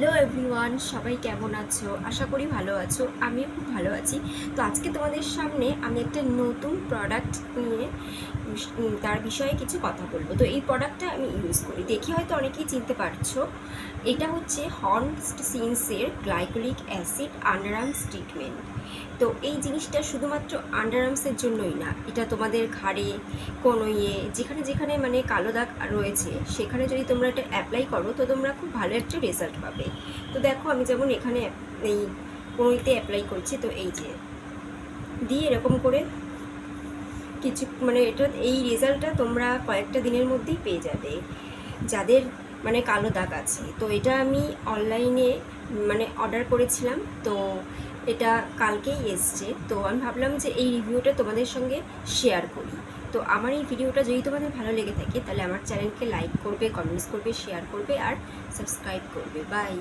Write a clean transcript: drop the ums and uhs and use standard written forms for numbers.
Hello everyone, সবাই কেমন আছো? আশা করি ভালো আছো। আমিও খুব ভালো আছি। তো আজকে তোমাদের সামনে আমি একটা নতুন প্রোডাক্ট নিয়ে তার বিষয়ে কিছু কথা বলবো। তো এই প্রোডাক্টটা আমি ইউজ করি, দেখে হয়তো অনেকেই চিনতে পারছো। এটা হচ্ছে হর্নস্ট সিনসের গ্লাইকোলিক অ্যাসিড আন্ডারআর্মস ট্রিটমেন্ট। তো এই জিনিসটা শুধুমাত্র আন্ডারআর্মসের জন্যই না, এটা তোমাদের ঘাড়ে কোনো যেখানে যেখানে মানে কালো দাগ রয়েছে সেখানে যদি তোমরা এটা অ্যাপ্লাই করো তো তোমরা খুব ভালো একটা রেজাল্ট পাবে। তো দেখো আমি যেমন এখানে এই কোনোইতে অ্যাপ্লাই করছি, তো এই যে দিয়ে এরকম করে কিছু মানে এটা এই রেজাল্টটা তোমরা কয়েকটা দিনের মধ্যেই পেয়ে যাবে যাদের মানে কালো দাগ আছে। তো এটা আমি অনলাইনে মানে অর্ডার করেছিলাম, তো এটা কালকেই এসছে। তো আমি ভাবলাম যে এই রিভিউটা তোমাদের সঙ্গে শেয়ার করি। তো আমার এই ভিডিওটা যদি তোমাদের ভালো লেগে থাকে তাহলে আমার চ্যানেলকে লাইক করবে, কমেন্টস করবে, শেয়ার করবে আর সাবস্ক্রাইব করবে। বাই।